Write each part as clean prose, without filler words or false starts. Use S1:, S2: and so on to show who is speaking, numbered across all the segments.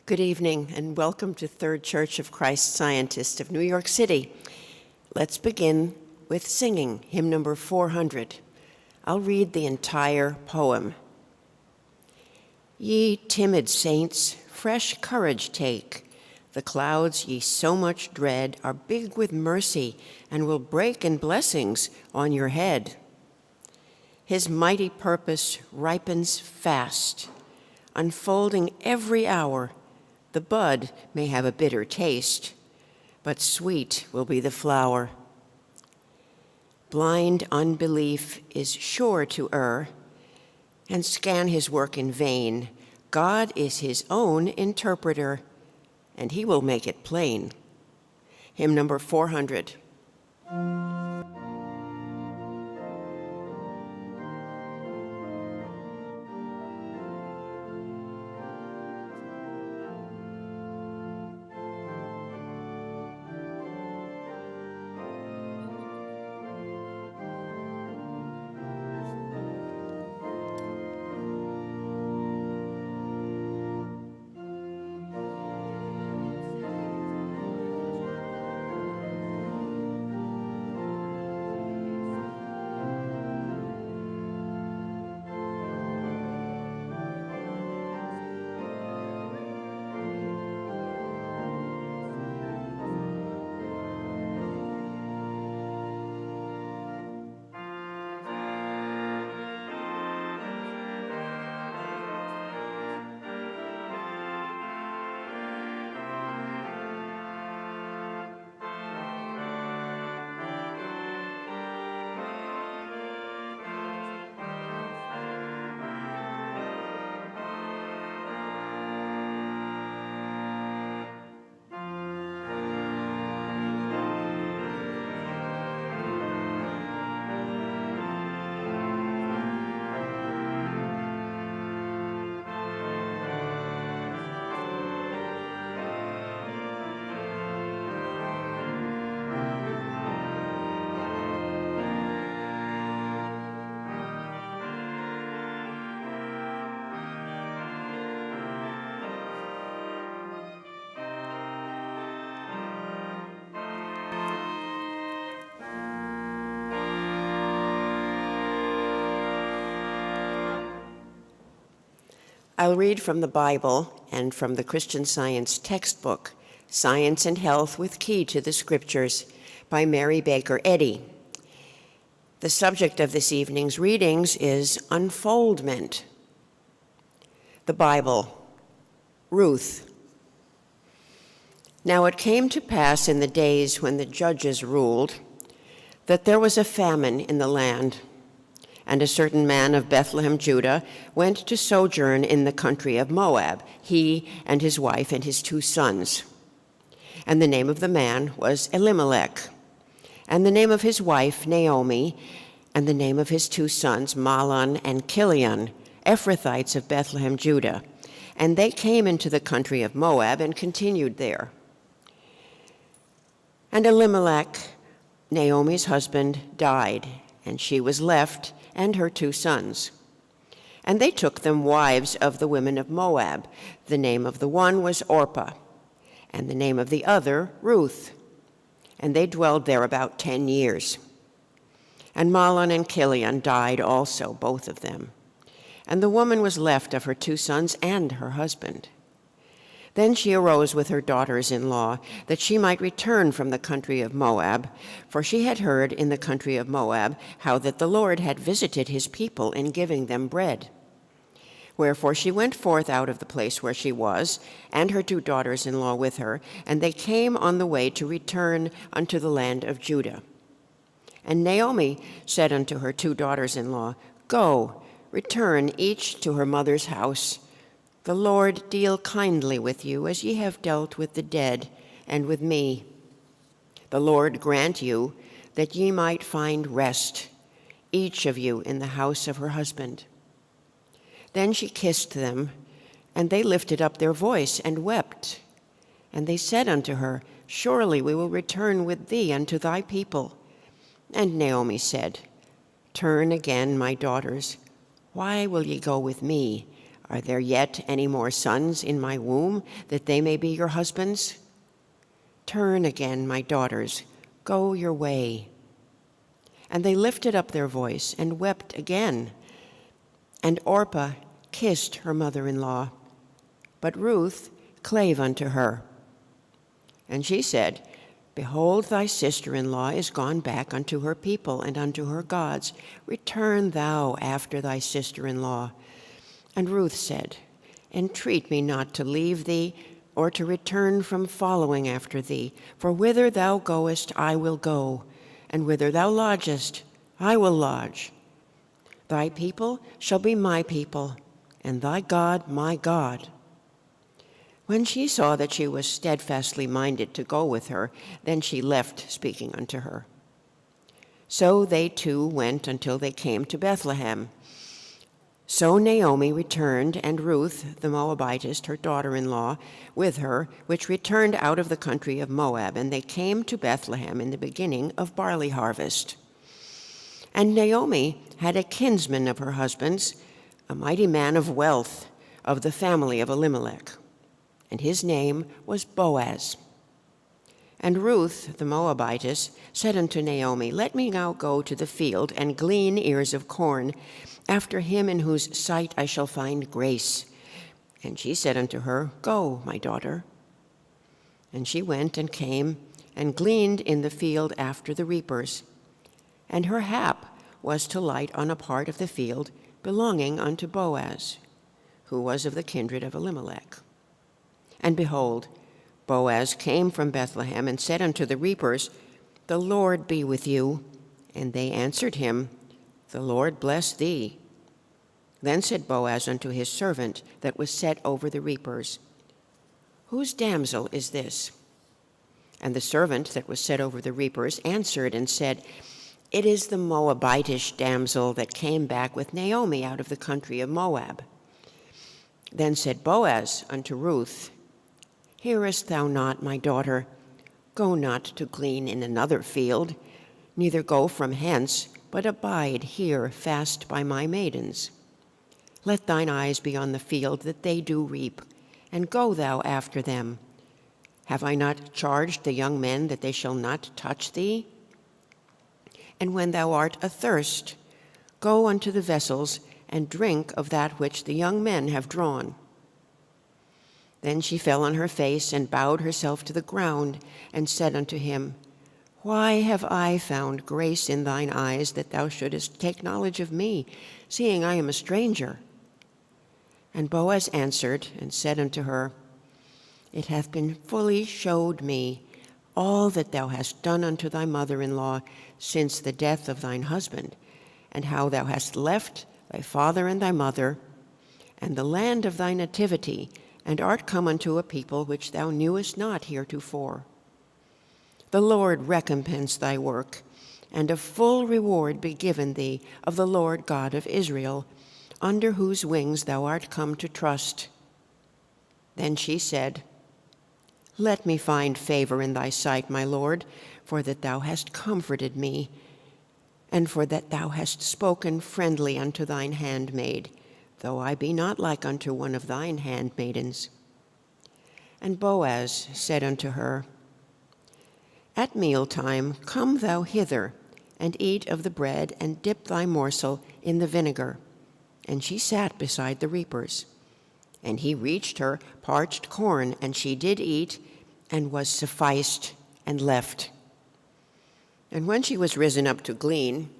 S1: Good evening and welcome to Third Church of Christ Scientist of New York City. Let's begin with singing hymn number 400. I'll read the entire poem. Ye timid saints, fresh courage take. The clouds ye so much dread are big with mercy and will break in blessings on your head. His mighty purpose ripens fast, unfolding every hour. The bud may have a bitter taste, but sweet will be the flower. Blind unbelief is sure to err and scan his work in vain. God is his own interpreter, and he will make it plain. Hymn number 400. I'll read from the Bible and from the Christian Science textbook, Science and Health with Key to the Scriptures, by Mary Baker Eddy. The subject of this evening's readings is unfoldment. The Bible, Ruth. Now it came to pass in the days when the judges ruled that there was a famine in the land. And a certain man of Bethlehem, Judah, went to sojourn in the country of Moab, he and his wife and his 2 sons. And the name of the man was Elimelech, and the name of his wife Naomi, and the name of his 2 sons Mahlon and Chilion, Ephrathites of Bethlehem, Judah. And they came into the country of Moab and continued there. And Elimelech, Naomi's husband, died, and she was left and her 2 sons. And they took them wives of the women of Moab. The name of the one was Orpah, and the name of the other Ruth. And they dwelled there about 10 years. And Mahlon and Chilion died also, both of them. And the woman was left of her 2 sons and her husband. Then she arose with her daughters-in-law, that she might return from the country of Moab, for she had heard in the country of Moab how that the Lord had visited his people in giving them bread. Wherefore she went forth out of the place where she was, and her 2 daughters-in-law with her, and they came on the way to return unto the land of Judah. And Naomi said unto her 2 daughters-in-law, Go, return each to her mother's house. The Lord deal kindly with you as ye have dealt with the dead and with me. The Lord grant you that ye might find rest, each of you in the house of her husband. Then she kissed them, and they lifted up their voice and wept. And they said unto her, Surely we will return with thee unto thy people. And Naomi said, Turn again, my daughters. Why will ye go with me? Are there yet any more sons in my womb, that they may be your husbands? Turn again, my daughters, go your way." And they lifted up their voice and wept again. And Orpah kissed her mother-in-law, but Ruth clave unto her. And she said, "Behold, thy sister-in-law is gone back unto her people and unto her gods. Return thou after thy sister-in-law." And Ruth said, "Entreat me not to leave thee, or to return from following after thee. For whither thou goest, I will go, and whither thou lodgest, I will lodge. Thy people shall be my people, and thy God my God." When she saw that she was steadfastly minded to go with her, then she left speaking unto her. So they two went until they came to Bethlehem. So Naomi returned, and Ruth the Moabitess, her daughter-in-law, with her, which returned out of the country of Moab, and they came to Bethlehem in the beginning of barley harvest. And Naomi had a kinsman of her husband's, a mighty man of wealth, of the family of Elimelech, and his name was Boaz. And Ruth the Moabitess said unto Naomi, "Let me now go to the field and glean ears of corn, after him in whose sight I shall find grace." And she said unto her, "Go, my daughter." And she went and came and gleaned in the field after the reapers. And her hap was to light on a part of the field belonging unto Boaz, who was of the kindred of Elimelech. And behold, Boaz came from Bethlehem and said unto the reapers, "The Lord be with you." And they answered him, "The Lord bless thee." Then said Boaz unto his servant that was set over the reapers, "Whose damsel is this?" And the servant that was set over the reapers answered and said, "It is the Moabitish damsel that came back with Naomi out of the country of Moab." Then said Boaz unto Ruth, "Hearest thou not, my daughter? Go not to glean in another field, neither go from hence, but abide here fast by my maidens. Let thine eyes be on the field that they do reap, and go thou after them. Have I not charged the young men that they shall not touch thee? And when thou art athirst, go unto the vessels, and drink of that which the young men have drawn." Then she fell on her face and bowed herself to the ground, and said unto him, "Why have I found grace in thine eyes, that thou shouldest take knowledge of me, seeing I am a stranger?" And Boaz answered and said unto her, "It hath been fully showed me all that thou hast done unto thy mother-in-law since the death of thine husband, and how thou hast left thy father and thy mother, and the land of thy nativity, and art come unto a people which thou knewest not heretofore. The Lord recompense thy work, and a full reward be given thee of the Lord God of Israel, under whose wings thou art come to trust." Then she said, "Let me find favor in thy sight, my Lord, for that thou hast comforted me, and for that thou hast spoken friendly unto thine handmaid, though I be not like unto one of thine handmaidens." And Boaz said unto her, "At mealtime come thou hither, and eat of the bread, and dip thy morsel in the vinegar." And she sat beside the reapers. And he reached her parched corn, and she did eat, and was sufficed, and left. And when she was risen up to glean,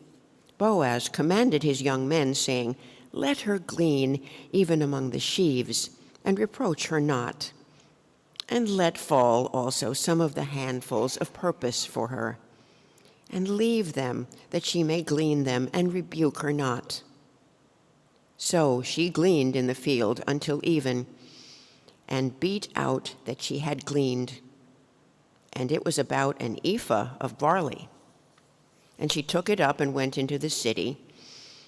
S1: Boaz commanded his young men, saying, "Let her glean even among the sheaves, and reproach her not. And let fall also some of the handfuls of purpose for her, and leave them, that she may glean them, and rebuke her not." So she gleaned in the field until even, and beat out that she had gleaned. And it was about an ephah of barley. And she took it up and went into the city.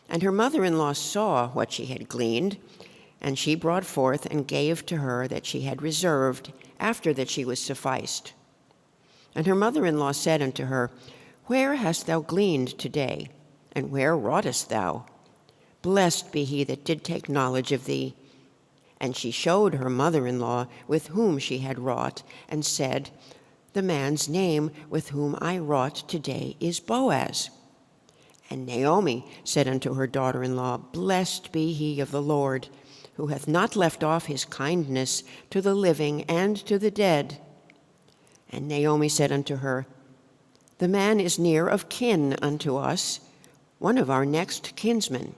S1: And her mother-in-law saw what she had gleaned, and she brought forth and gave to her that she had reserved, after that she was sufficed. And her mother-in-law said unto her, "Where hast thou gleaned today, and where wroughtest thou? Blessed be he that did take knowledge of thee, And she showed her mother-in-law with whom she had wrought, and said, "The man's name with whom I wrought today is Boaz." And Naomi said unto her daughter-in-law, "Blessed be he of the Lord, who hath not left off his kindness to the living and to the dead." And Naomi said unto her, "The man is near of kin unto us, one of our next kinsmen."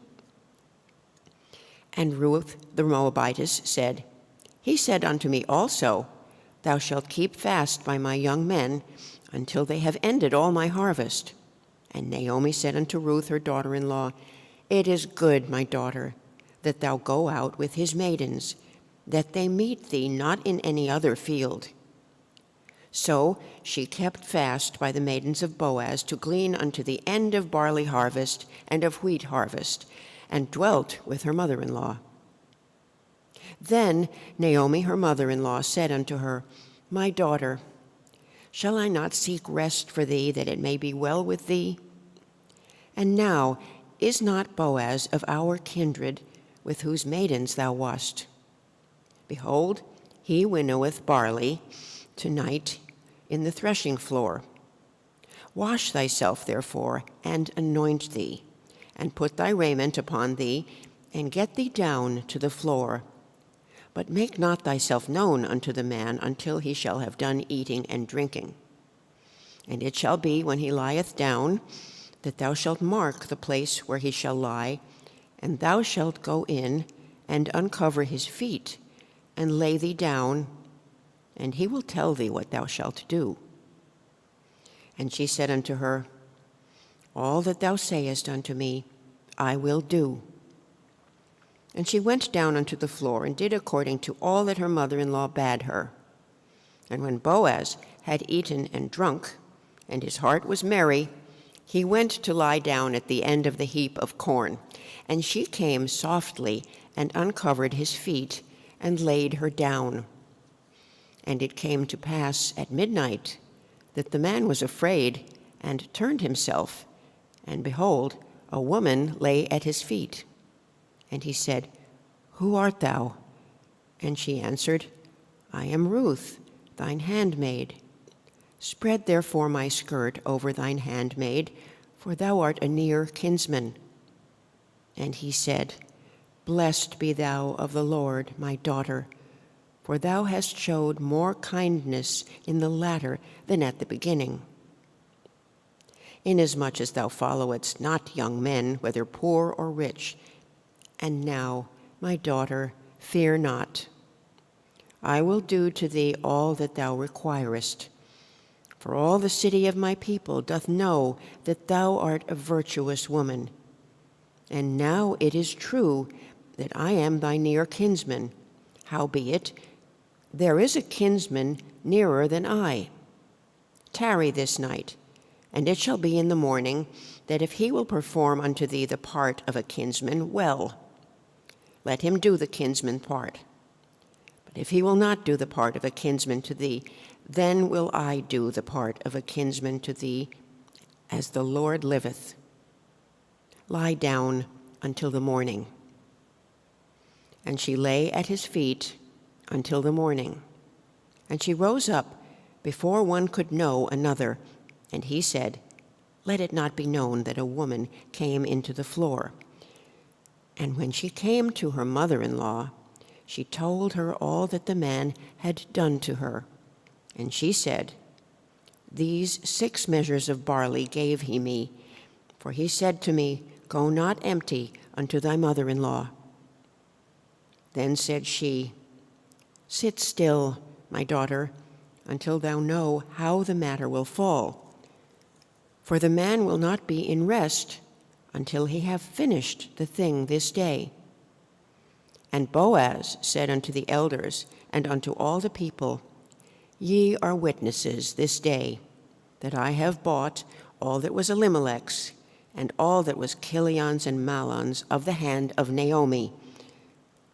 S1: And Ruth the Moabitess said, "He said unto me also, Thou shalt keep fast by my young men until they have ended all my harvest." And Naomi said unto Ruth her daughter-in-law, "It is good, my daughter, that thou go out with his maidens, that they meet thee not in any other field." So she kept fast by the maidens of Boaz to glean unto the end of barley harvest and of wheat harvest, and dwelt with her mother-in-law. Then Naomi her mother-in-law said unto her, "My daughter, shall I not seek rest for thee, that it may be well with thee? And now is not Boaz of our kindred, with whose maidens thou wast? Behold, he winnoweth barley tonight in the threshing floor. Wash thyself, therefore, and anoint thee, and put thy raiment upon thee, and get thee down to the floor. But make not thyself known unto the man until he shall have done eating and drinking. And it shall be, when he lieth down, that thou shalt mark the place where he shall lie, and thou shalt go in and uncover his feet, and lay thee down, and he will tell thee what thou shalt do." And she said unto her, "All that thou sayest unto me, I will do." And she went down unto the floor, and did according to all that her mother-in-law bade her. And when Boaz had eaten and drunk, and his heart was merry, he went to lie down at the end of the heap of corn. And she came softly and uncovered his feet, and laid her down. And it came to pass at midnight that the man was afraid, and turned himself, and behold, a woman lay at his feet. And he said, "Who art thou?" And she answered, "I am Ruth, thine handmaid. Spread therefore my skirt over thine handmaid, for thou art a near kinsman." And he said, "Blessed be thou of the Lord, my daughter, for thou hast showed more kindness in the latter than at the beginning. Inasmuch as thou followedst not young men, whether poor or rich. And now, my daughter, fear not. I will do to thee all that thou requirest. For all the city of my people doth know that thou art a virtuous woman. And now it is true that I am thy near kinsman. Howbeit, there is a kinsman nearer than I. Tarry this night, and it shall be in the morning, that if he will perform unto thee the part of a kinsman, well, let him do the kinsman part. But if he will not do the part of a kinsman to thee, then will I do the part of a kinsman to thee, as the Lord liveth. Lie down until the morning." And she lay at his feet until the morning. And she rose up before one could know another, and he said, "Let it not be known that a woman came into the floor." And when she came to her mother-in-law, she told her all that the man had done to her. And she said, "These 6 measures of barley gave he me, for he said to me, Go not empty unto thy mother-in-law." Then said she, "Sit still, my daughter, until thou know how the matter will fall. For the man will not be in rest until he have finished the thing this day." And Boaz said unto the elders and unto all the people, "Ye are witnesses this day that I have bought all that was Elimelech's, and all that was Kilion's and Mahlon's of the hand of Naomi.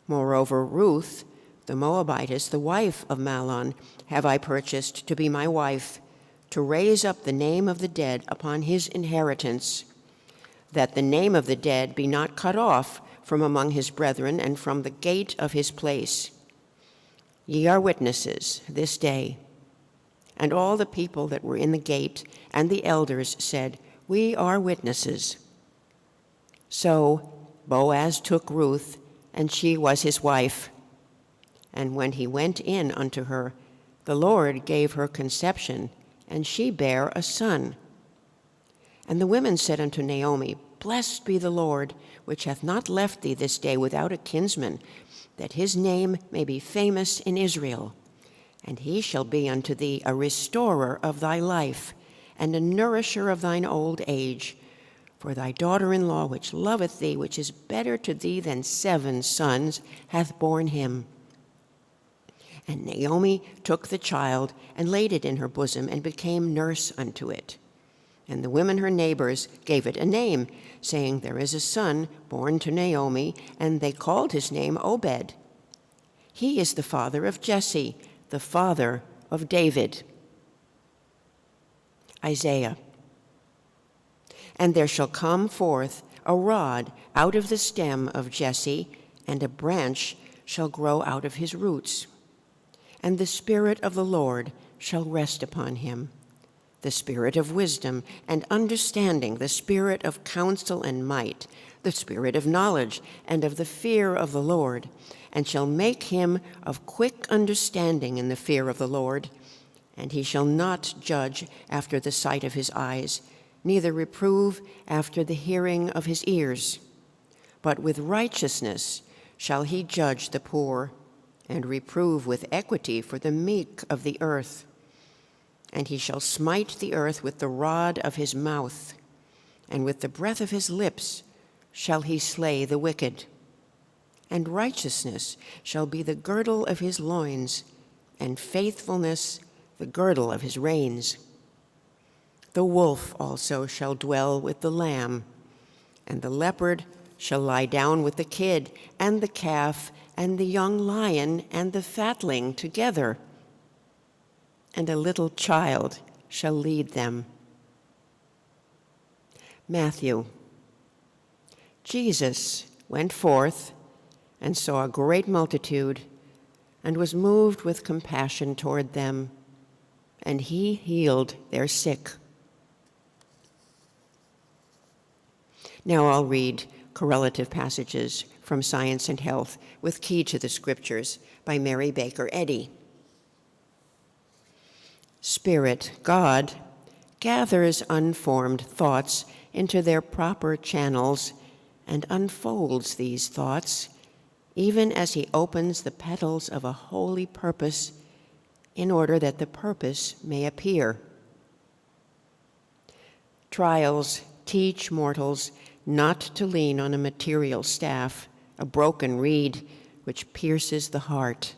S1: Moreover, Ruth, the Moabitess, the wife of Mahlon, have I purchased to be my wife, to raise up the name of the dead upon his inheritance, that the name of the dead be not cut off from among his brethren and from the gate of his place. Ye are witnesses this day. And all the people that were in the gate and the elders said, We are witnesses. So Boaz took Ruth, and she was his wife. And when he went in unto her, the Lord gave her conception, and she bare a son. And the women said unto Naomi, Blessed be the Lord, which hath not left thee this day without a kinsman, that his name may be famous in Israel. And he shall be unto thee a restorer of thy life, and a nourisher of thine old age. For thy daughter-in-law, which loveth thee, which is better to thee than 7 sons, hath borne him. And Naomi took the child, and laid it in her bosom, and became nurse unto it. And the women her neighbors gave it a name, saying, There is a son born to Naomi, and they called his name Obed. He is the father of Jesse, the father of David. Isaiah. And there shall come forth a rod out of the stem of Jesse, and a branch shall grow out of his roots. And the Spirit of the Lord shall rest upon him, the Spirit of wisdom and understanding, the Spirit of counsel and might, the Spirit of knowledge and of the fear of the Lord, and shall make him of quick understanding in the fear of the Lord. And he shall not judge after the sight of his eyes, neither reprove after the hearing of his ears. But with righteousness shall he judge the poor, and reprove with equity for the meek of the earth. And he shall smite the earth with the rod of his mouth, and with the breath of his lips shall he slay the wicked. And righteousness shall be the girdle of his loins, and faithfulness the girdle of his reins. The wolf also shall dwell with the lamb, and the leopard shall lie down with the kid, and the calf, and the young lion, and the fatling together. And a little child shall lead them. Matthew. Jesus went forth and saw a great multitude, and was moved with compassion toward them, and he healed their sick. Now I'll read correlative passages from Science and Health with Key to the Scriptures by Mary Baker Eddy. Spirit, God, gathers unformed thoughts into their proper channels and unfolds these thoughts, even as he opens the petals of a holy purpose in order that the purpose may appear. Trials teach mortals not to lean on a material staff, a broken reed which pierces the heart.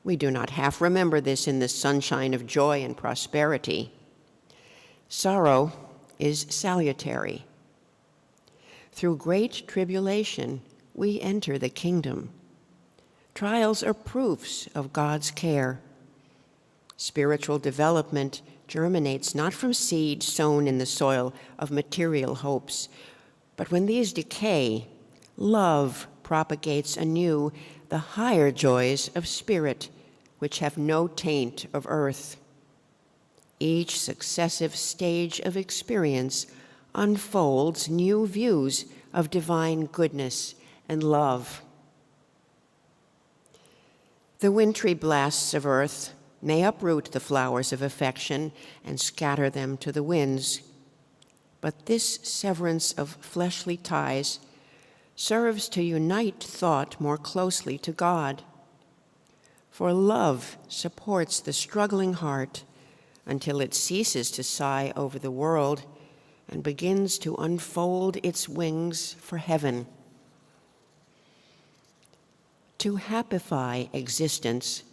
S1: We do not half remember this in the sunshine of joy and prosperity. Sorrow is salutary. Through great tribulation, we enter the kingdom. Trials are proofs of God's care. Spiritual development germinates not from seed sown in the soil of material hopes, but when these decay, love propagates anew the higher joys of spirit, which have no taint of earth. Each successive stage of experience unfolds new views of divine goodness and love. The wintry blasts of earth may uproot the flowers of affection and scatter them to the winds, but this severance of fleshly ties serves to unite thought more closely to God. For love supports the struggling heart until it ceases to sigh over the world and begins to unfold its wings for heaven. To happify existence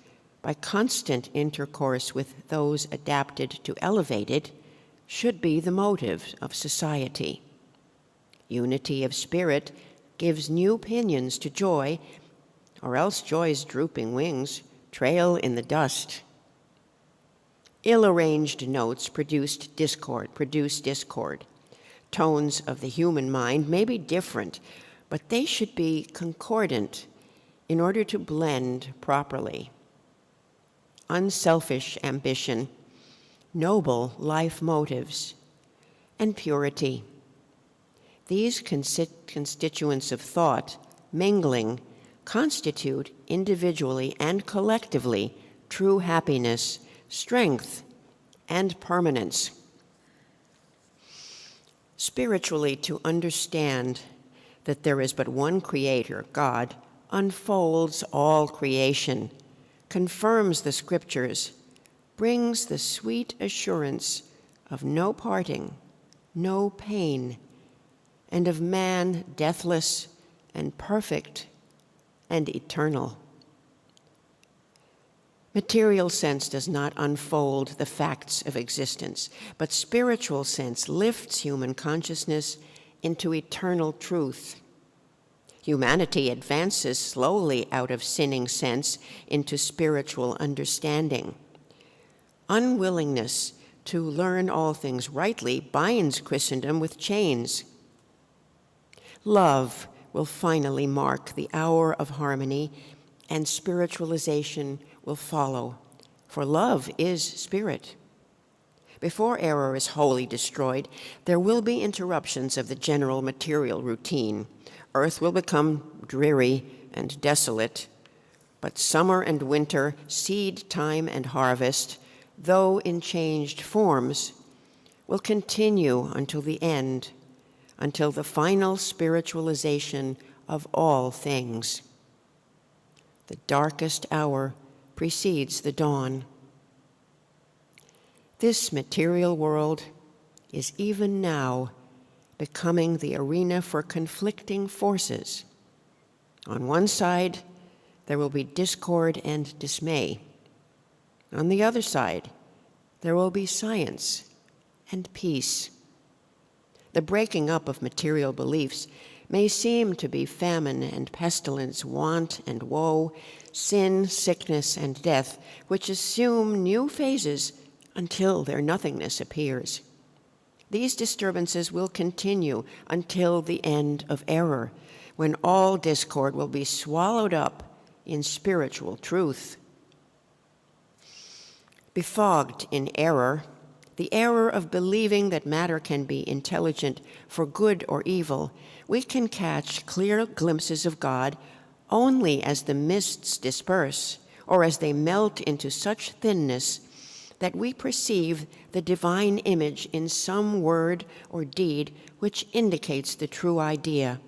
S1: by constant intercourse with those adapted to elevate it should be the motive of society. Unity of spirit gives new pinions to joy, or else joy's drooping wings trail in the dust. Ill-arranged notes produce discord. Tones of the human mind may be different, but they should be concordant in order to blend properly. Unselfish ambition, noble life motives, and purity. These constituents of thought, mingling, constitute individually and collectively true happiness, strength, and permanence. Spiritually, to understand that there is but one Creator, God, unfolds all creation, confirms the Scriptures, brings the sweet assurance of no parting, no pain, and of man deathless and perfect and eternal. Material sense does not unfold the facts of existence, but spiritual sense lifts human consciousness into eternal truth. Humanity advances slowly out of sinning sense into spiritual understanding. Unwillingness to learn all things rightly binds Christendom with chains. Love will finally mark the hour of harmony, and spiritualization will follow, for love is spirit. Before error is wholly destroyed, there will be interruptions of the general material routine. Earth will become dreary and desolate, but summer and winter, seed time and harvest, though in changed forms, will continue until the end, until the final spiritualization of all things. The darkest hour precedes the dawn. This material world is even now becoming the arena for conflicting forces. On one side, there will be discord and dismay. On the other side, there will be science and peace. The breaking up of material beliefs may seem to be famine and pestilence, want and woe, sin, sickness, and death, which assume new phases until their nothingness appears. These disturbances will continue until the end of error, when all discord will be swallowed up in spiritual truth. Befogged in error, the error of believing that matter can be intelligent for good or evil, we can catch clear glimpses of God only as the mists disperse, or as they melt into such thinness that we perceive the divine image in some word or deed which indicates the true idea,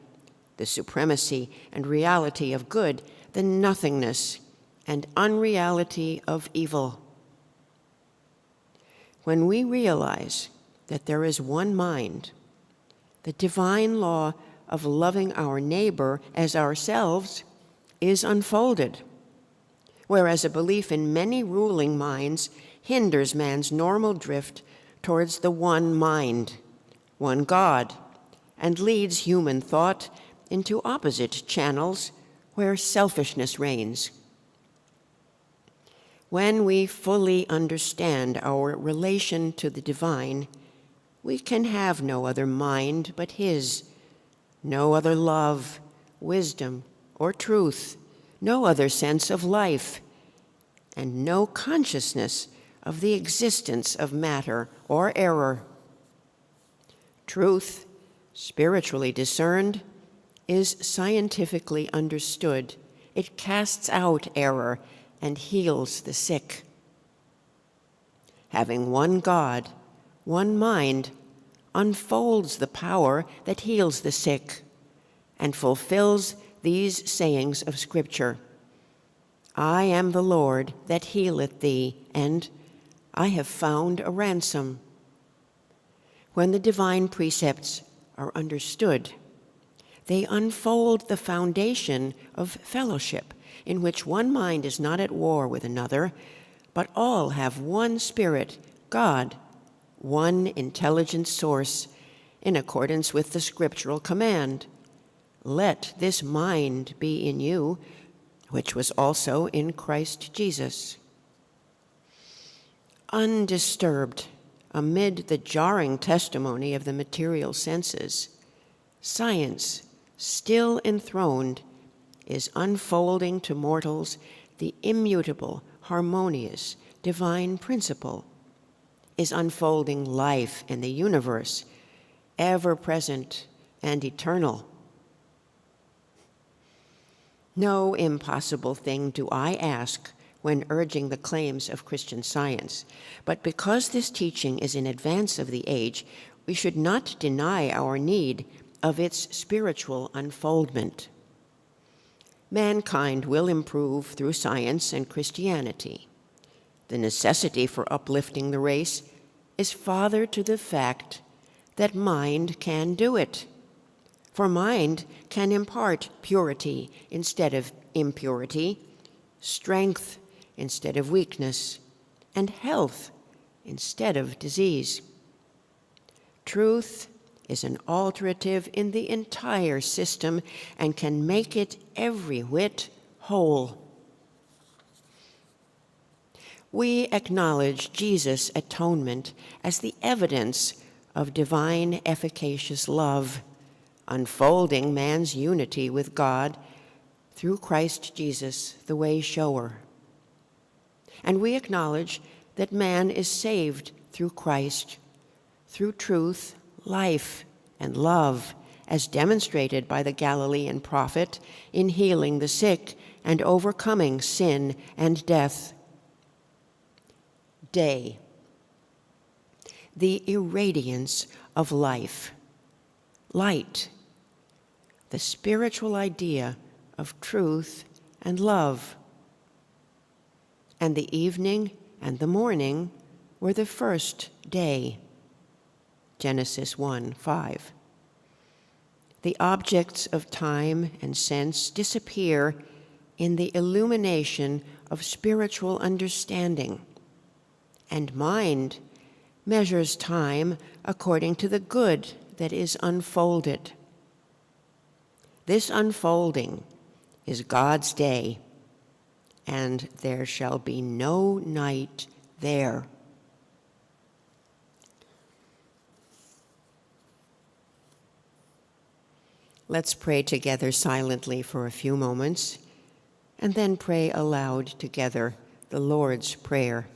S1: the supremacy and reality of good, the nothingness and unreality of evil. When we realize that there is one mind, the divine law of loving our neighbor as ourselves is unfolded, whereas a belief in many ruling minds hinders man's normal drift towards the one mind, one God, and leads human thought into opposite channels where selfishness reigns. When we fully understand our relation to the divine, we can have no other mind but His, no other love, wisdom, or truth, no other sense of life, and no consciousness of the existence of matter or error. Truth, spiritually discerned, is scientifically understood. It casts out error and heals the sick. Having one God, one mind, unfolds the power that heals the sick and fulfills these sayings of Scripture. I am the Lord that healeth thee, and I have found a ransom. When the divine precepts are understood, they unfold the foundation of fellowship, in which one mind is not at war with another, but all have one Spirit, God, one intelligent source, in accordance with the scriptural command, let this mind be in you, which was also in Christ Jesus. Undisturbed amid the jarring testimony of the material senses, science still enthroned, is unfolding to mortals the immutable, harmonious, divine principle, is unfolding life in the universe, ever present and eternal. No impossible thing do I ask when urging the claims of Christian Science, but because this teaching is in advance of the age, we should not deny our need of its spiritual unfoldment. Mankind will improve through science and Christianity. The necessity for uplifting the race is father to the fact that mind can do it. For mind can impart purity instead of impurity, strength instead of weakness, and health instead of disease. Truth is an alterative in the entire system and can make it every whit whole. We acknowledge Jesus' atonement as the evidence of divine efficacious love, unfolding man's unity with God through Christ Jesus, the way shower. And we acknowledge that man is saved through Christ, through truth, life, and love, as demonstrated by the Galilean prophet in healing the sick and overcoming sin and death. Day, the irradiance of life. Light, the spiritual idea of truth and love. And the evening and the morning were the first day. Genesis 1:5. The objects of time and sense disappear in the illumination of spiritual understanding, and mind measures time according to the good that is unfolded. This unfolding is God's day, and there shall be no night there. Let's pray together silently for a few moments, and then pray aloud together the Lord's Prayer.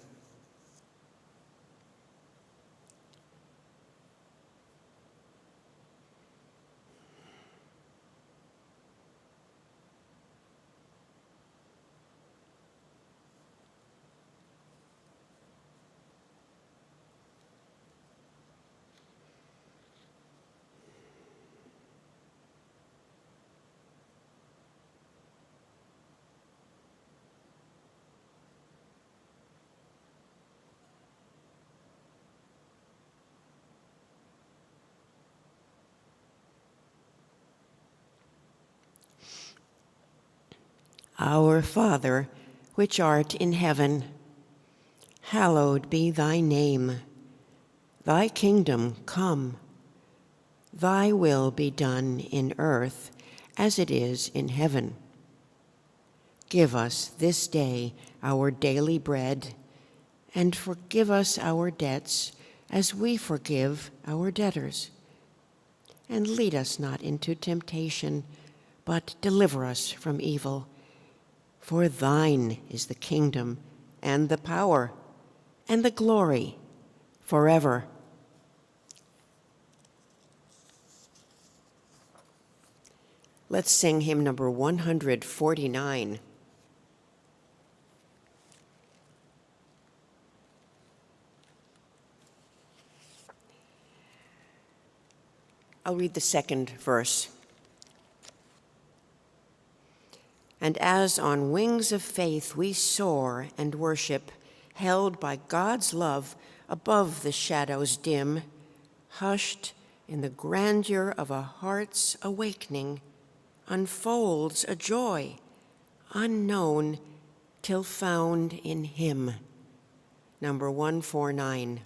S1: Our Father, which art in heaven, hallowed be thy name. Thy kingdom come. Thy will be done in earth as it is in heaven. Give us this day our daily bread, and forgive us our debts as we forgive our debtors. And lead us not into temptation, but deliver us from evil. For thine is the kingdom, and the power, and the glory, forever. Let's sing hymn number 149. I'll read the second verse. And as on wings of faith we soar and worship, held by God's love above the shadows dim, hushed in the grandeur of a heart's awakening, unfolds a joy unknown till found in Him. Number 149.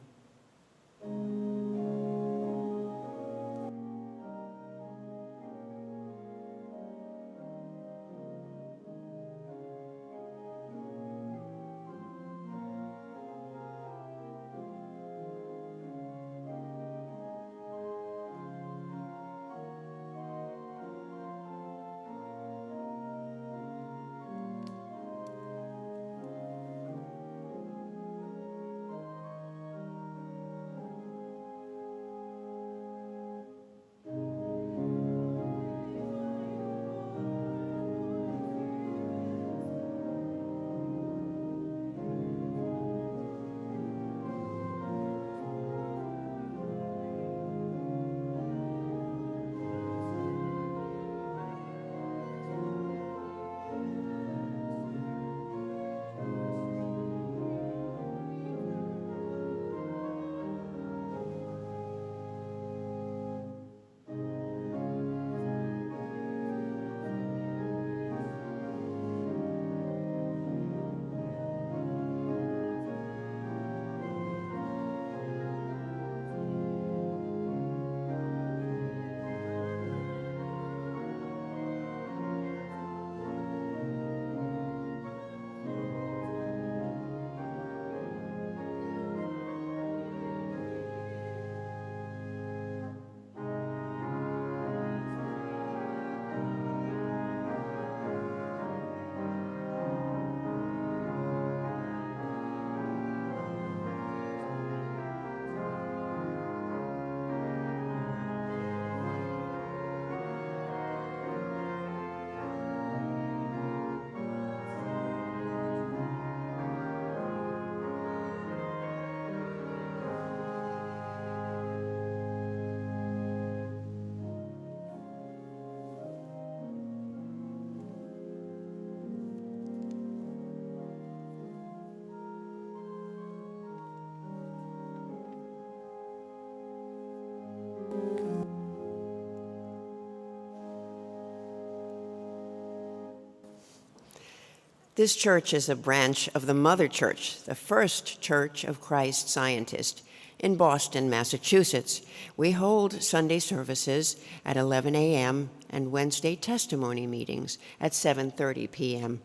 S1: This church is a branch of the Mother Church, the First Church of Christ Scientist in Boston, Massachusetts. We hold Sunday services at 11 a.m. and Wednesday testimony meetings at 7:30 p.m.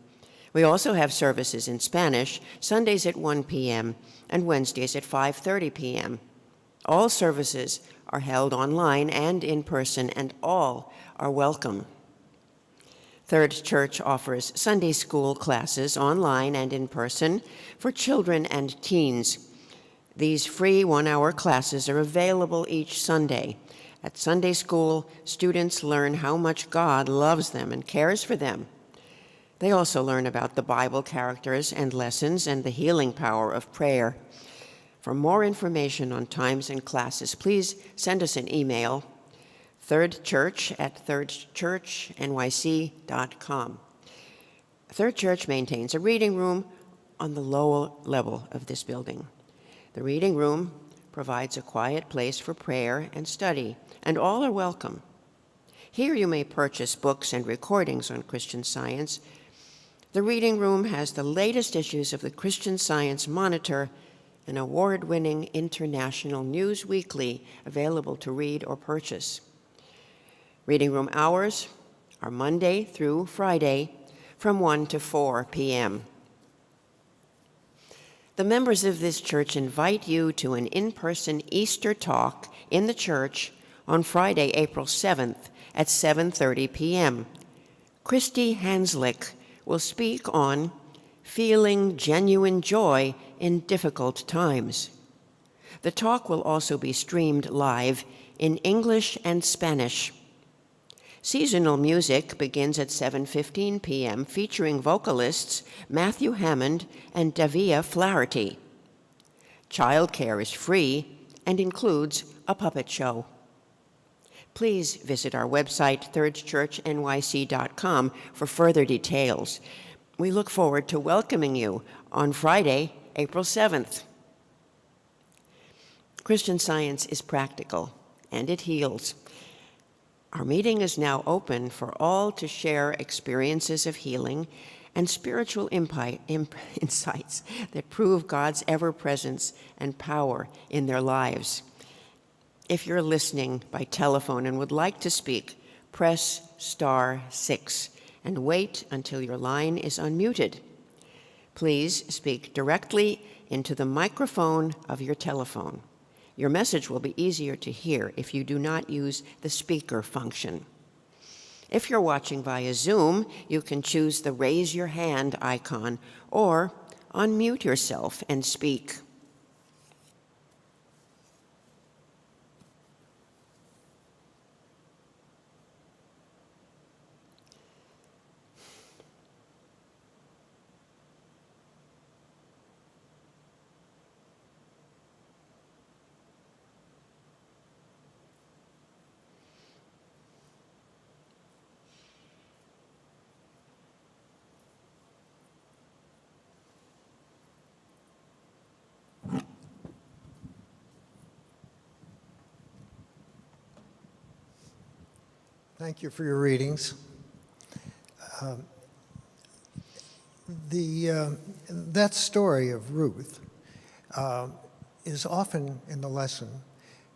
S1: We also have services in Spanish, Sundays at 1 p.m. and Wednesdays at 5:30 p.m. All services are held online and in person, and all are welcome. Third Church offers Sunday school classes online and in person for children and teens. These free one-hour classes are available each Sunday. At Sunday school, students learn how much God loves them and cares for them. They also learn about the Bible characters and lessons and the healing power of prayer. For more information on times and classes, please send us an email, thirdchurch@thirdchurchnyc.com. Third Church maintains a reading room on the lower level of this building. The reading room provides a quiet place for prayer and study, and all are welcome. Here you may purchase books and recordings on Christian Science. The reading room has the latest issues of the Christian Science Monitor, an award-winning international news weekly available to read or purchase. Reading room hours are Monday through Friday from 1 to 4 p.m. The members of this church invite you to an in-person Easter talk in the church on Friday, April 7th at 7:30 p.m. Christy Hanslick will speak on feeling genuine joy in difficult times. The talk will also be streamed live in English and Spanish. Seasonal music begins at 7:15 p.m., featuring vocalists Matthew Hammond and Davia Flaherty. Childcare is free and includes a puppet show. Please visit our website, thirdchurchnyc.com, for further details. We look forward to welcoming you on Friday, April 7th. Christian Science is practical, and it heals. Our meeting is now open for all to share experiences of healing and spiritual insights that prove God's ever-presence and power in their lives. If you're listening by telephone and would like to speak, press *6 and wait until your line is unmuted. Please speak directly into the microphone of your telephone. Your message will be easier to hear if you do not use the speaker function. If you're watching via Zoom, you can choose the raise your hand icon or unmute yourself and speak.
S2: Thank you for your readings. That story of Ruth is often in the lesson,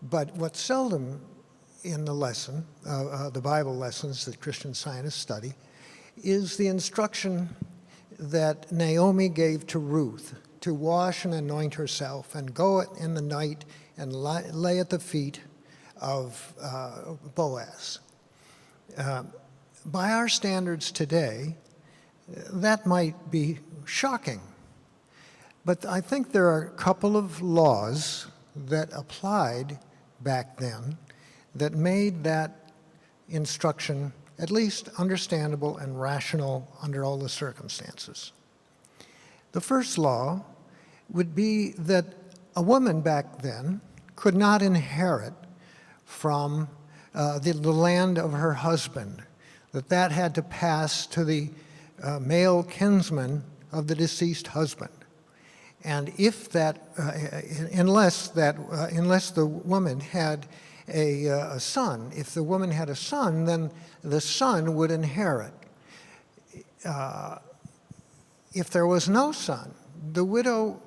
S2: but what's seldom in the lesson, the Bible lessons that Christian Scientists study, is the instruction that Naomi gave to Ruth to wash and anoint herself and go in the night and lay at the feet of Boaz. By our standards today, that might be shocking. But I think there are a couple of laws that applied back then that made that instruction at least understandable and rational under all the circumstances. The first law would be that a woman back then could not inherit from the land of her husband, that had to pass to the male kinsman of the deceased husband. And if that, unless the woman had a son, if the woman had a son, then the son would inherit. if there was no son, the widow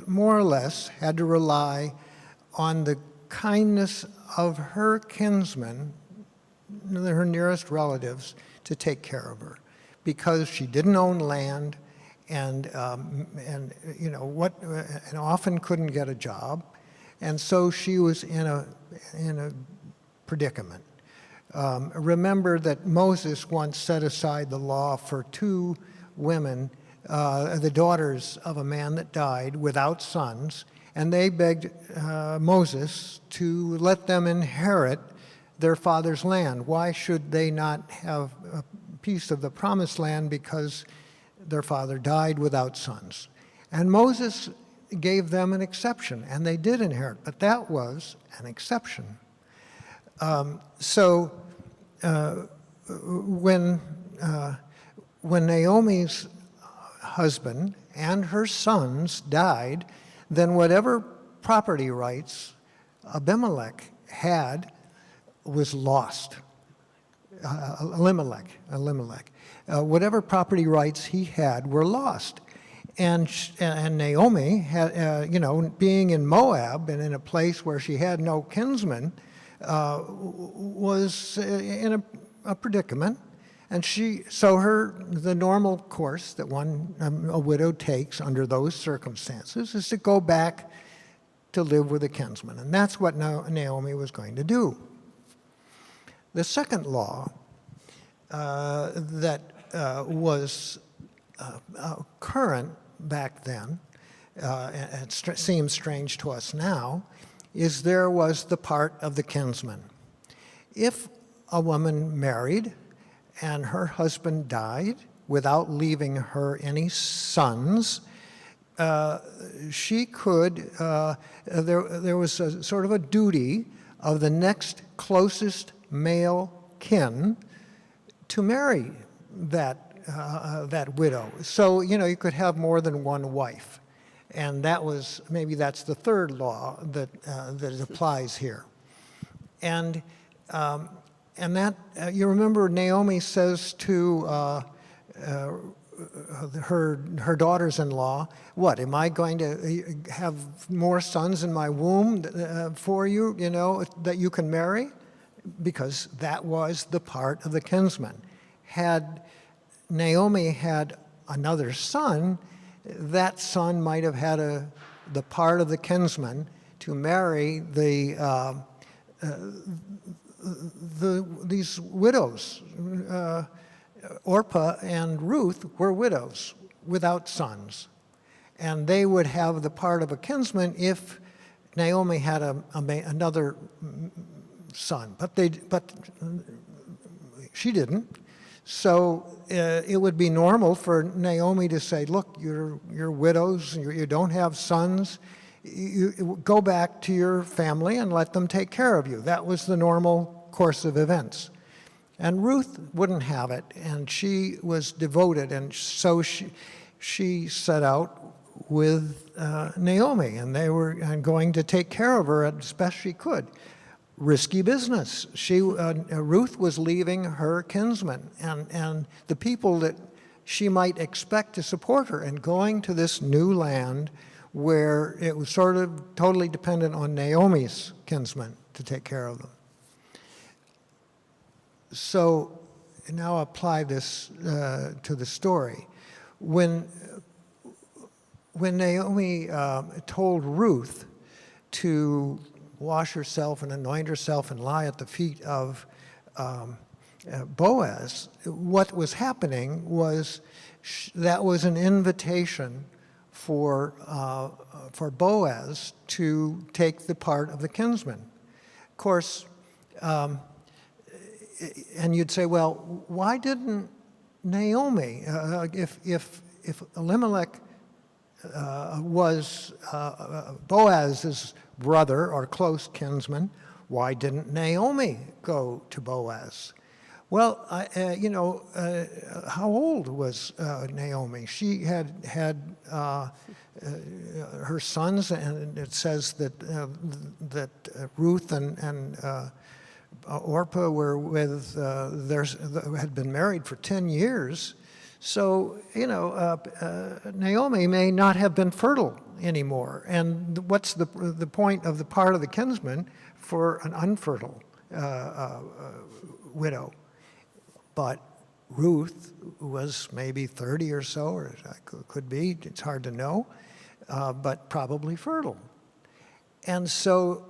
S2: more or less had to rely on the kindness of her kinsmen, her nearest relatives, to take care of her, because she didn't own land, and you know what, and often couldn't get a job, and so she was in a predicament. Remember that Moses once set aside the law for two women, the daughters of a man that died without sons, and they begged Moses to let them inherit their father's land. Why should they not have a piece of the promised land? Because their father died without sons. And Moses gave them an exception, and they did inherit, but that was an exception. So when Naomi's husband and her sons died, then whatever property rights Abimelech had was lost. Elimelech. Whatever property rights he had were lost. And Naomi, had, being in Moab and in a place where she had no kinsman, was in a predicament. And the normal course that a widow takes under those circumstances is to go back to live with a kinsman. And that's what Naomi was going to do. The second law that was current back then, and it seems strange to us now, is there was the part of the kinsman. If a woman married and her husband died without leaving her any sons, she could, there was a sort of a duty of the next closest male kin to marry that widow. So, you could have more than one wife. And maybe that's the third law that applies here. And that, you remember Naomi says to her daughters-in-law, what, am I going to have more sons in my womb for you, that you can marry? Because that was the part of the kinsman. Had Naomi had another son, that son might have had the part of the kinsman to marry these widows. Orpah and Ruth were widows without sons, and they would have the part of a kinsman if Naomi had another son, but she didn't. So it would be normal for Naomi to say, look, you're widows, you don't have sons, you go back to your family and let them take care of you. That was the normal course of events. And Ruth wouldn't have it, and she was devoted, and so she set out with Naomi, and they were going to take care of her as best she could. Risky business. Ruth was leaving her kinsmen and the people that she might expect to support her, and going to this new land where it was sort of totally dependent on Naomi's kinsmen to take care of them. So now apply this to the story. When Naomi told Ruth to wash herself and anoint herself and lie at the feet of Boaz, what was happening was that was an invitation for Boaz to take the part of the kinsman. Of course, and you'd say, well, why didn't Naomi, if Elimelech was Boaz's brother or close kinsman, why didn't Naomi go to Boaz? Well, how old was Naomi? She had her sons, and it says that Ruth and Orpah were had been married for 10 years. So, Naomi may not have been fertile anymore. And what's the point of the part of the kinsman for an unfertile widow? But Ruth was maybe 30 or so, or could be, it's hard to know, but probably fertile. And so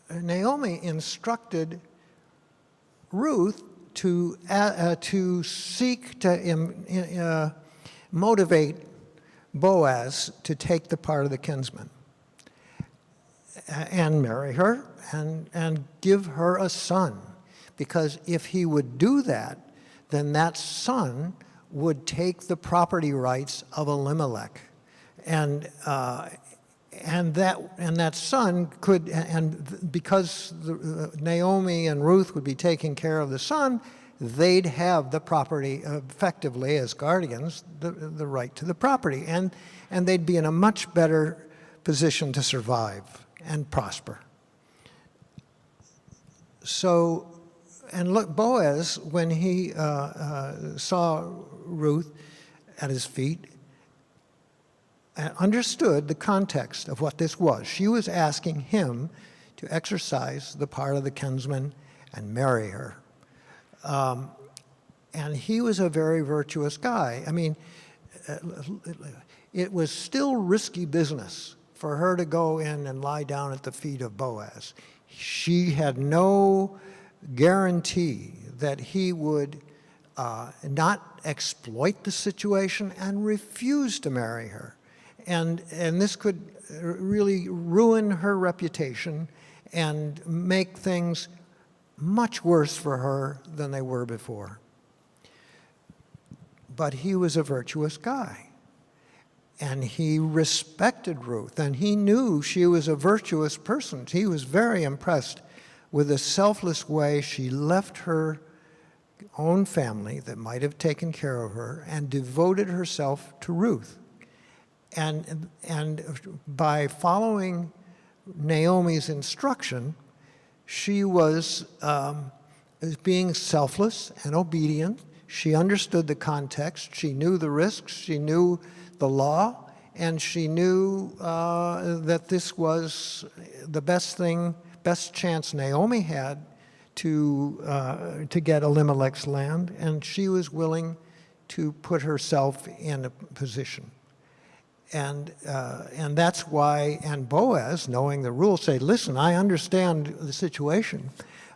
S2: Naomi instructed Ruth to seek to motivate Boaz to take the part of the kinsman and marry her and give her a son. Because if he would do that, then that son would take the property rights of Elimelech. And that son could, and because Naomi and Ruth would be taking care of the son, they'd have the property effectively as guardians, the right to the property, and they'd be in a much better position to survive and prosper. So, and look, Boaz, when he saw Ruth at his feet, understood the context of what this was. She was asking him to exercise the part of the kinsman and marry her. And he was a very virtuous guy. I mean, it was still risky business for her to go in and lie down at the feet of Boaz. She had no guarantee that he would not exploit the situation and refuse to marry her. And this could really ruin her reputation and make things much worse for her than they were before. But he was a virtuous guy, and he respected Ruth, and he knew she was a virtuous person. He was very impressed with the selfless way she left her own family that might have taken care of her and devoted herself to Ruth. And by following Naomi's instruction, she was being selfless and obedient. She understood the context. She knew the risks. She knew the law. And she knew that this was the best chance Naomi had to get Elimelech's land. And she was willing to put herself in a position. And that's why, and Boaz, knowing the rules, said, listen, I understand the situation,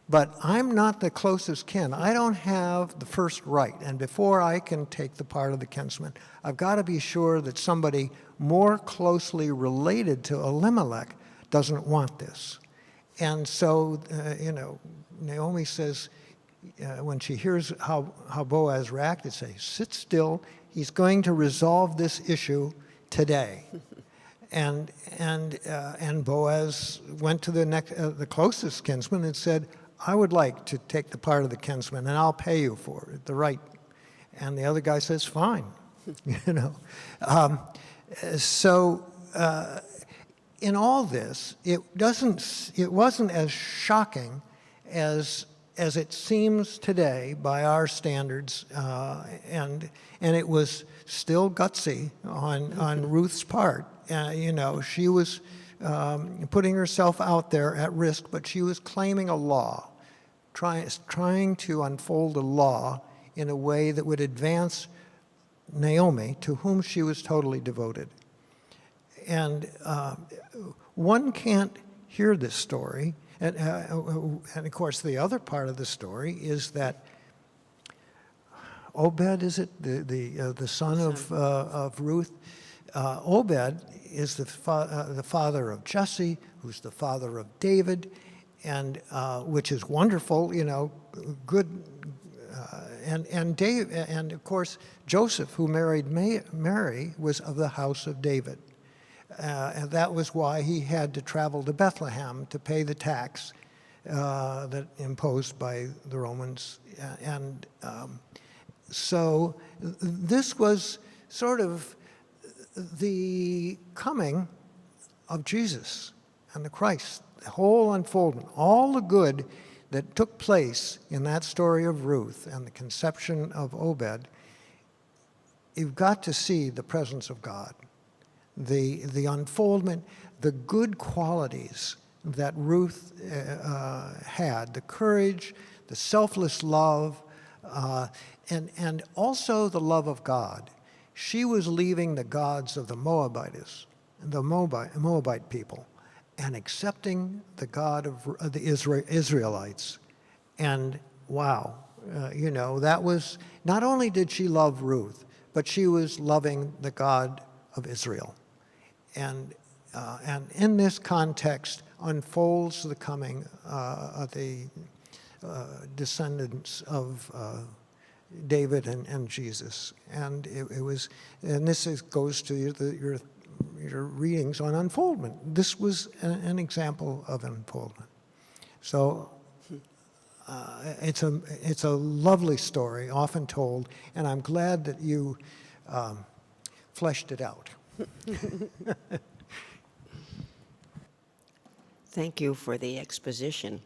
S2: but I'm not the closest kin. I don't have the first right. And before I can take the part of the kinsman, I've got to be sure that somebody more closely related to Elimelech doesn't want this. And so, Naomi says, when she hears how Boaz reacted, say, sit still. He's going to resolve this issue today. And Boaz went to the closest kinsman and said, I would like to take the part of the kinsman, and I'll pay you for it, the right. And the other guy says, fine. So in all this, it wasn't as shocking as it seems today by our standards, and it was still gutsy on Ruth's part. She was putting herself out there at risk, but she was claiming a law, trying to unfold a law in a way that would advance Naomi, to whom she was totally devoted. And one can't hear this story. And of course, the other part of the story is that Obed, is it the son of Ruth? Obed is the father of Jesse, who's the father of David, and which is wonderful, good. And of course, Joseph, who married Mary, was of the house of David. And that was why he had to travel to Bethlehem to pay the tax that imposed by the Romans. And so this was sort of the coming of Jesus and the Christ, the whole unfoldment, all the good that took place in that story of Ruth and the conception of Obed you've got to see the presence of God, the unfoldment, the good qualities that Ruth had, the courage, the selfless love, and also the love of God. She was leaving the gods of the Moabite people, and accepting the God of the Israelites. And wow, that was, not only did she love Ruth, but she was loving the God of Israel. And in this context unfolds the coming of the descendants of David and Jesus. And it was, and this goes to your readings on unfoldment. This was an example of unfoldment. So it's a lovely story, often told, and I'm glad that you fleshed it out.
S1: Thank you for the exposition.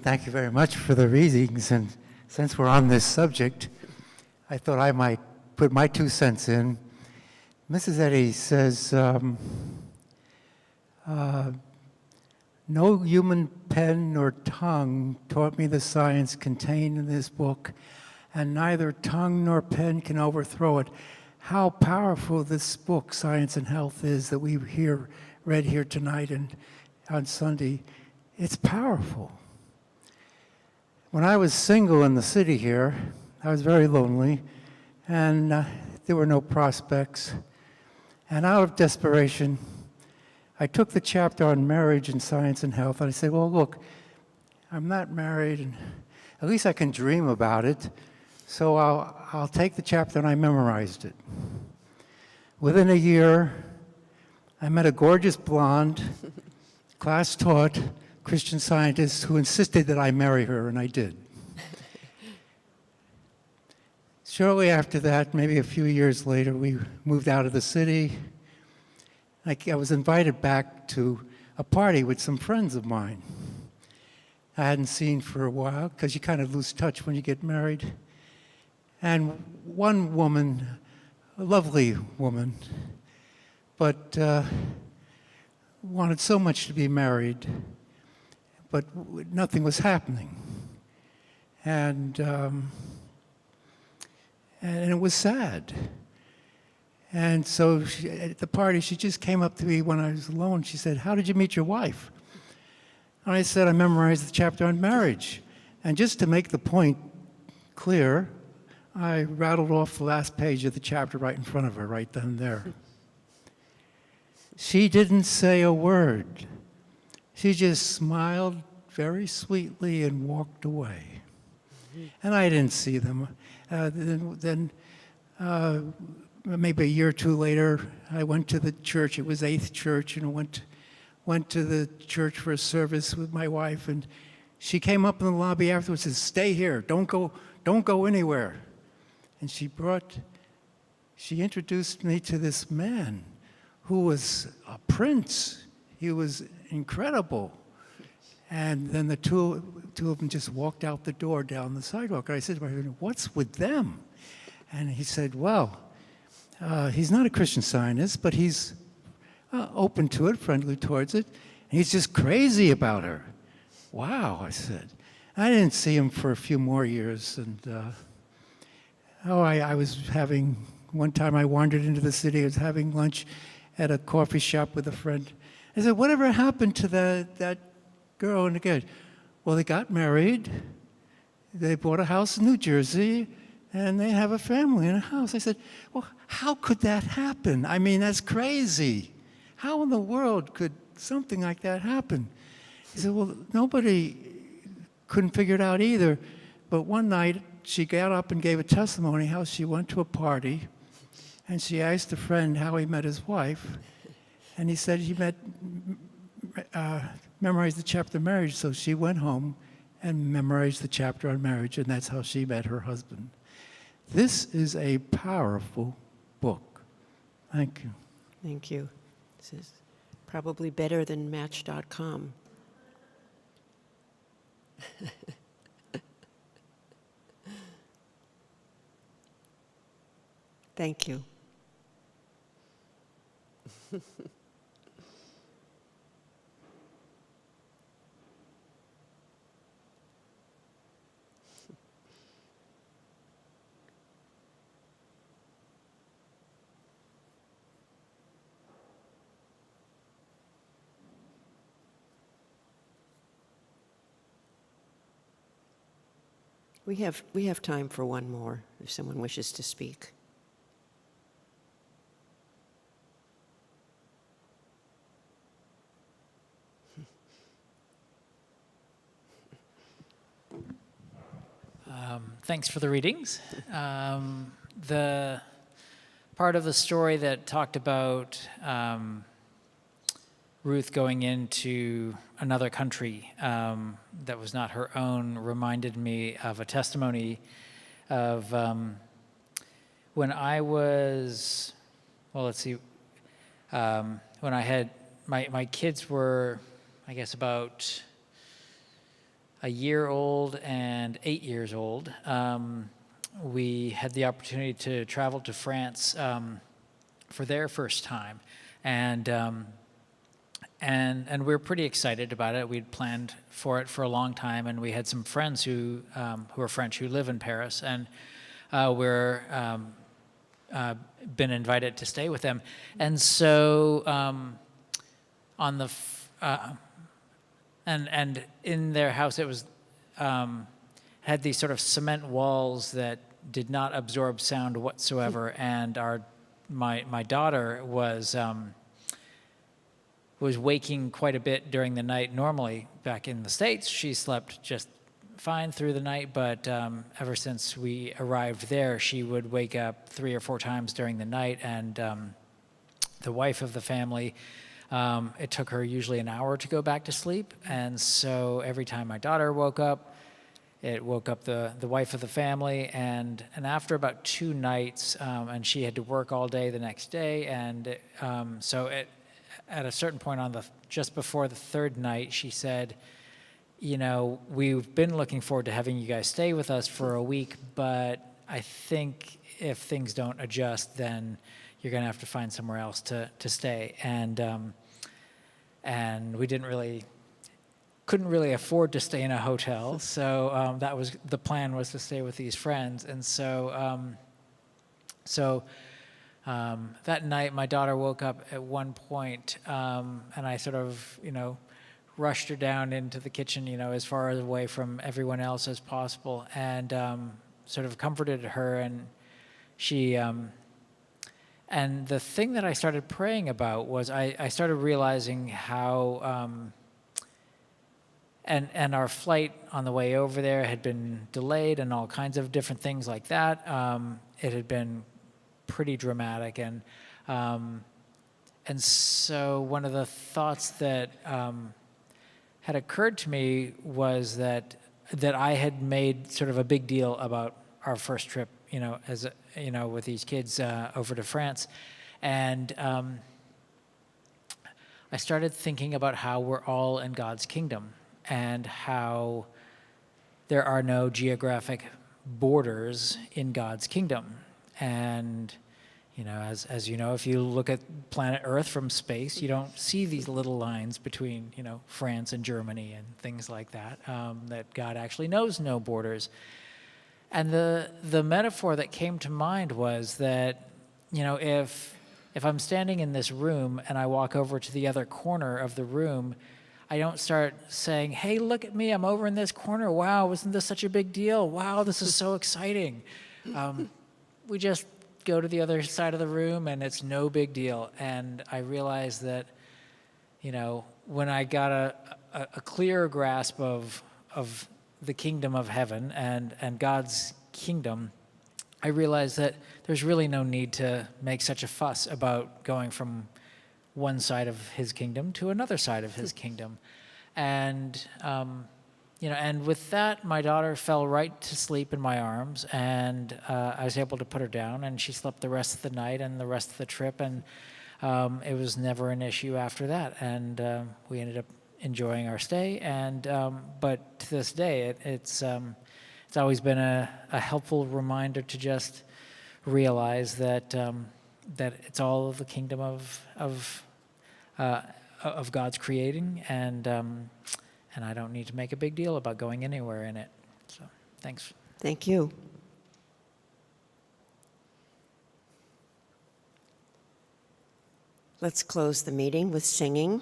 S3: Thank you very much for the readings. And since we're on this subject, I thought I might put my 2 cents in. Mrs. Eddy says, no human pen nor tongue taught me the science contained in this book, and neither tongue nor pen can overthrow it. How powerful this book, Science and Health, is that we read here tonight and on Sunday. It's powerful. When I was single in the city here, I was very lonely, and there were no prospects. And out of desperation, I took the chapter on marriage and science and health, and I said, well, look, I'm not married, and at least I can dream about it, so I'll take the chapter, and I memorized it. Within a year, I met a gorgeous blonde, class-taught Christian Scientist who insisted that I marry her, and I did. Shortly after that, maybe a few years later, we moved out of the city. I was invited back to a party with some friends of mine I hadn't seen for a while, because you kind of lose touch when you get married. And one woman, a lovely woman, but wanted so much to be married, but nothing was happening. And it was sad. And so at the party, she just came up to me when I was alone. She said, how did you meet your wife? And I said, I memorized the chapter on marriage. And just to make the point clear, I rattled off the last page of the chapter right in front of her, right then and there. She didn't say a word. She just smiled very sweetly and walked away. And I didn't see them. Then maybe a year or two later, I went to the church. It was 8th Church, and went to the church for a service with my wife. And she came up in the lobby afterwards and said, stay here. Don't go anywhere. And she introduced me to this man who was a prince. He was incredible. And then the two of them just walked out the door down the sidewalk. And I said, what's with them? And he said, well, he's not a Christian Scientist, but he's open to it, friendly towards it. And he's just crazy about her. Wow, I said. I didn't see him for a few more years. And I was one time I wandered into the city. I was having lunch at a coffee shop with a friend. I said, whatever happened to that girl and the kid? Well, they got married. They bought a house in New Jersey, and they have a family and a house. I said, well, how could that happen? I mean, that's crazy. How in the world could something like that happen? He said, well, nobody couldn't figure it out either. But one night, she got up and gave a testimony how she went to a party, And she asked a friend how he met his wife, and he said he memorized the chapter on marriage. So she went home and memorized the chapter on marriage, and that's how she met her husband. This is a powerful book. Thank you.
S1: Thank you. This is probably better than Match.com. Thank you. We have time for one more if someone wishes to speak.
S4: Thanks for the readings. The part of the story that talked about Ruth going into another country that was not her own reminded me of a testimony of when I was, well, let's see, when I had, my kids were, I guess, about a year old and 8 years old. We had the opportunity to travel to France for their first time, and we were pretty excited about it. We'd planned for it for a long time, and we had some friends who are French who live in Paris, and we're been invited to stay with them. And so on the and in their house, it was had these sort of cement walls that did not absorb sound whatsoever. And my daughter was waking quite a bit during the night. Normally, back in the States, she slept just fine through the night. But ever since we arrived there, she would wake up 3 or 4 times during the night. And the wife of the family, it took her usually an hour to go back to sleep. And so every time my daughter woke up, it woke up the wife of the family. And after about 2 nights, and she had to work all day the next day. And so at a certain point just before the 3rd night, she said, you know, we've been looking forward to having you guys stay with us for a week, but I think if things don't adjust, then you're going to have to find somewhere else to stay. And we couldn't really afford to stay in a hotel, so that was the plan, was to stay with these friends. And so that night, my daughter woke up at one point, and I sort of, rushed her down into the kitchen, as far away from everyone else as possible, and sort of comforted her. And she, and the thing that I started praying about was I started realizing how, and our flight on the way over there had been delayed and all kinds of different things like that. It had been pretty dramatic, and so one of the thoughts that had occurred to me was that I had made sort of a big deal about our first trip, with these kids over to France, and I started thinking about how we're all in God's kingdom and how there are no geographic borders in God's kingdom. And as you know, if you look at planet Earth from space, you don't see these little lines between, France and Germany and things like that, that God actually knows no borders. And the metaphor that came to mind was that, if I'm standing in this room and I walk over to the other corner of the room, I don't start saying, hey, look at me, I'm over in this corner. Wow, isn't this such a big deal? Wow, this is so exciting. We just go to the other side of the room and it's no big deal. And I realized that, when I got a clearer grasp of the kingdom of heaven and God's kingdom, I realized that there's really no need to make such a fuss about going from one side of his kingdom to another side of his kingdom. And, and with that, my daughter fell right to sleep in my arms, and I was able to put her down, and she slept the rest of the night and the rest of the trip, and it was never an issue after that. And we ended up enjoying our stay, and but to this day, it's always been a helpful reminder to just realize that that it's all of the kingdom of God's creating, and I don't need to make a big deal about going anywhere in it. So, thanks.
S1: Thank you. Let's close the meeting with singing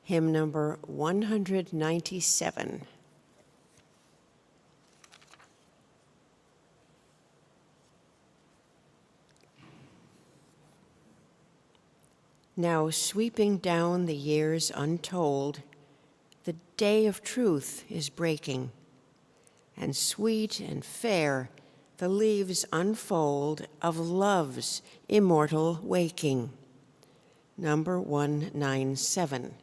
S1: hymn number 197. Now sweeping down the years untold, the day of truth is breaking, and sweet and fair the leaves unfold of love's immortal waking. Number 197.